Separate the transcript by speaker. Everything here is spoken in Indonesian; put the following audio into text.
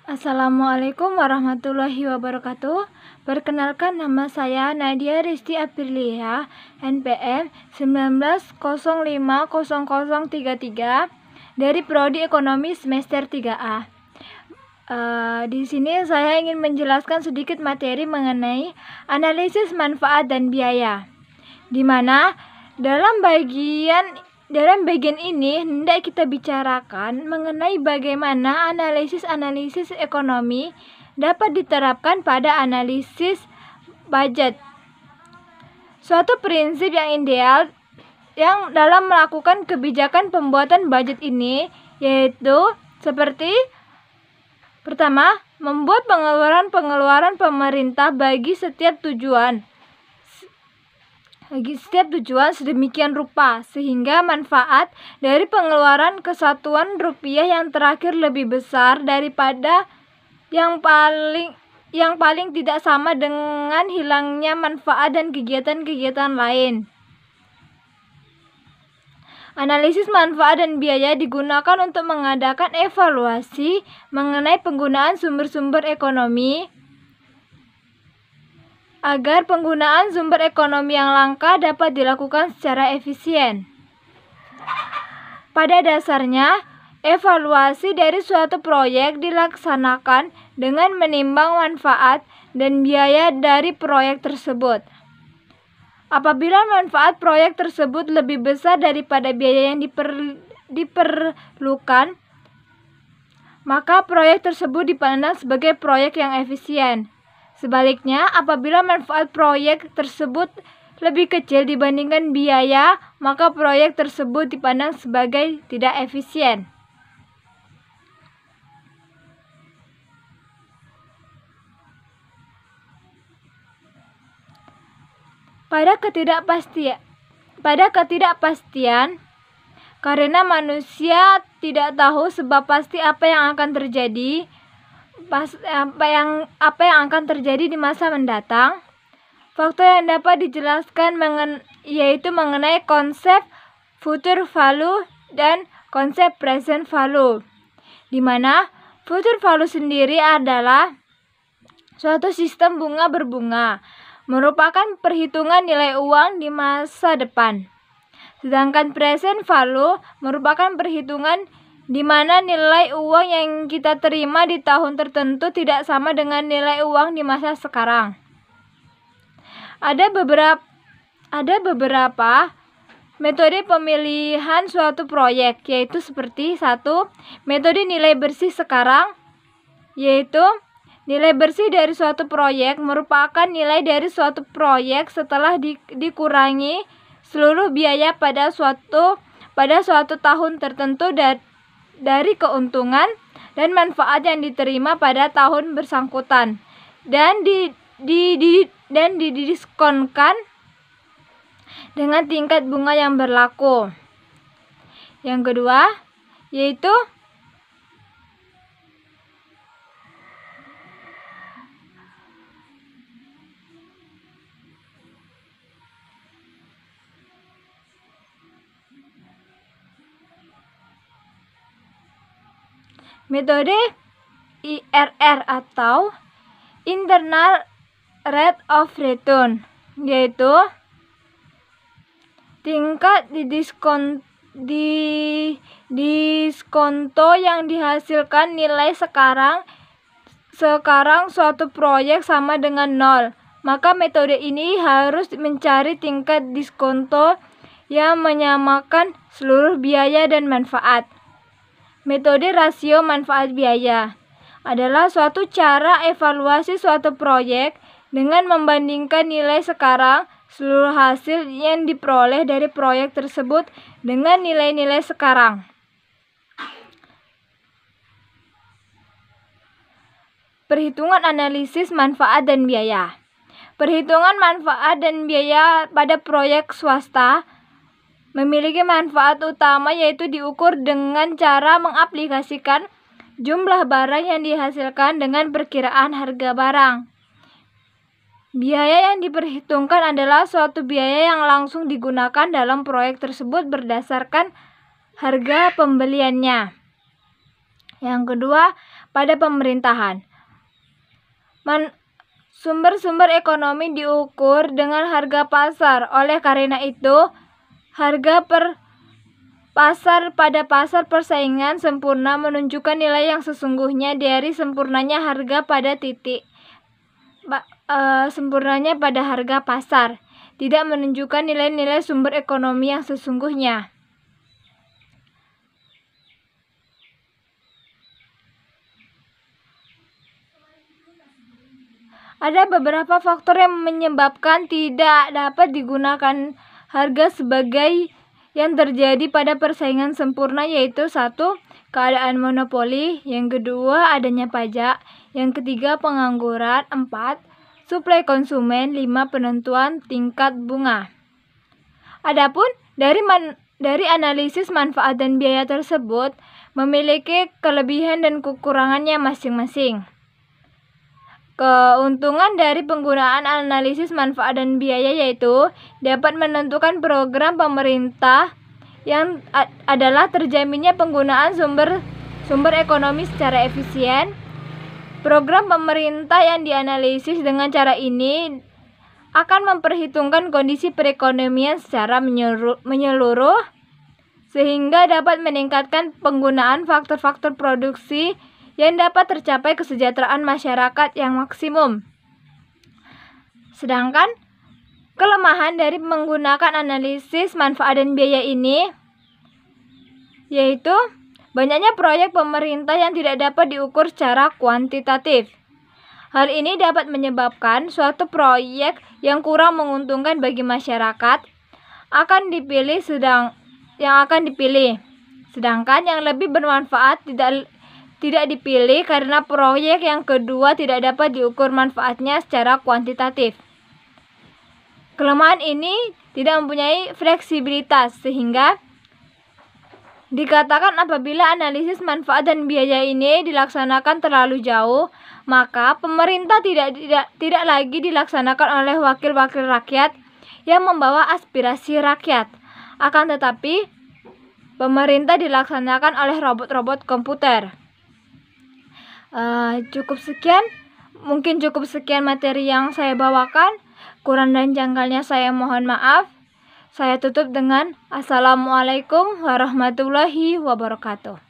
Speaker 1: Assalamualaikum warahmatullahi wabarakatuh. Perkenalkan, nama saya Nadia Risti Aprilia, NPM 19050033 dari Prodi Ekonomi semester 3A. Di sini saya ingin menjelaskan sedikit materi mengenai analisis manfaat dan biaya, di mana dalam bagian ini hendak kita bicarakan mengenai bagaimana analisis ekonomi dapat diterapkan pada analisis budget. Suatu prinsip yang ideal yang dalam melakukan kebijakan pembuatan budget ini yaitu seperti: pertama, membuat pengeluaran pemerintah bagi setiap tujuan sedemikian rupa sehingga manfaat dari pengeluaran kesatuan rupiah yang terakhir lebih besar daripada yang paling tidak sama dengan hilangnya manfaat dan kegiatan-kegiatan lain. Analisis manfaat dan biaya digunakan untuk mengadakan evaluasi mengenai penggunaan sumber-sumber ekonomi agar penggunaan sumber ekonomi yang langka dapat dilakukan secara efisien. Pada dasarnya, evaluasi dari suatu proyek dilaksanakan dengan menimbang manfaat dan biaya dari proyek tersebut. Apabila manfaat proyek tersebut lebih besar daripada biaya yang diperlukan, maka proyek tersebut dipandang sebagai proyek yang efisien. Sebaliknya, apabila manfaat proyek tersebut lebih kecil dibandingkan biaya, maka proyek tersebut dipandang sebagai tidak efisien. Pada ketidakpastian, karena manusia tidak tahu sebab pasti apa yang akan terjadi di masa mendatang. Faktor yang dapat dijelaskan yaitu mengenai konsep future value dan konsep present value, di mana future value sendiri adalah suatu sistem bunga berbunga, merupakan perhitungan nilai uang di masa depan. Sedangkan present value merupakan perhitungan di mana nilai uang yang kita terima di tahun tertentu tidak sama dengan nilai uang di masa sekarang. Ada beberapa metode pemilihan suatu proyek, yaitu seperti: 1. Metode nilai bersih sekarang, yaitu nilai bersih dari suatu proyek merupakan nilai dari suatu proyek setelah dikurangi seluruh biaya pada suatu tahun tertentu dari keuntungan dan manfaat yang diterima pada tahun bersangkutan dan didiskonkan dengan tingkat bunga yang berlaku. Yang kedua, yaitu metode IRR atau Internal Rate of Return, yaitu tingkat diskonto yang dihasilkan nilai sekarang suatu proyek sama dengan 0. Maka metode ini harus mencari tingkat diskonto yang menyamakan seluruh biaya dan manfaat. Metode rasio manfaat biaya adalah suatu cara evaluasi suatu proyek dengan membandingkan nilai sekarang seluruh hasil yang diperoleh dari proyek tersebut dengan nilai-nilai sekarang. Perhitungan analisis manfaat dan biaya. Perhitungan manfaat dan biaya pada proyek swasta memiliki manfaat utama, yaitu diukur dengan cara mengaplikasikan jumlah barang yang dihasilkan dengan perkiraan harga barang. Biaya yang diperhitungkan adalah suatu biaya yang langsung digunakan dalam proyek tersebut berdasarkan harga pembeliannya. Yang kedua, pada pemerintahan. Sumber-sumber ekonomi diukur dengan harga pasar. Oleh karena itu, harga pasar pada pasar persaingan sempurna menunjukkan nilai yang sesungguhnya dari sempurnanya harga pada sempurnanya pada harga pasar, tidak menunjukkan nilai-nilai sumber ekonomi yang sesungguhnya. Ada beberapa faktor yang menyebabkan tidak dapat digunakan harga sebagai yang terjadi pada persaingan sempurna, yaitu 1. Keadaan monopoli, yang kedua adanya pajak, yang ketiga pengangguran, 4. Suplai konsumen, 5. Penentuan tingkat bunga. Adapun dari analisis manfaat dan biaya tersebut memiliki kelebihan dan kekurangannya masing-masing. Keuntungan dari penggunaan analisis manfaat dan biaya yaitu dapat menentukan program pemerintah yang adalah terjaminnya penggunaan sumber ekonomi secara efisien. Program pemerintah yang dianalisis dengan cara ini akan memperhitungkan kondisi perekonomian secara menyeluruh sehingga dapat meningkatkan penggunaan faktor-faktor produksi yang dapat tercapai kesejahteraan masyarakat yang maksimum. Sedangkan kelemahan dari menggunakan analisis manfaat dan biaya ini yaitu banyaknya proyek pemerintah yang tidak dapat diukur secara kuantitatif. Hal ini dapat menyebabkan suatu proyek yang kurang menguntungkan bagi masyarakat akan dipilih, sedangkan yang lebih bermanfaat tidak dipilih karena proyek yang kedua tidak dapat diukur manfaatnya secara kuantitatif. Kelemahan ini tidak mempunyai fleksibilitas sehingga dikatakan apabila analisis manfaat dan biaya ini dilaksanakan terlalu jauh, maka pemerintah tidak lagi dilaksanakan oleh wakil-wakil rakyat yang membawa aspirasi rakyat. Akan tetapi, pemerintah dilaksanakan oleh robot-robot komputer. Mungkin cukup sekian materi yang saya bawakan. Kurang dan janggalnya saya mohon maaf. Saya tutup dengan Assalamualaikum warahmatullahi wabarakatuh.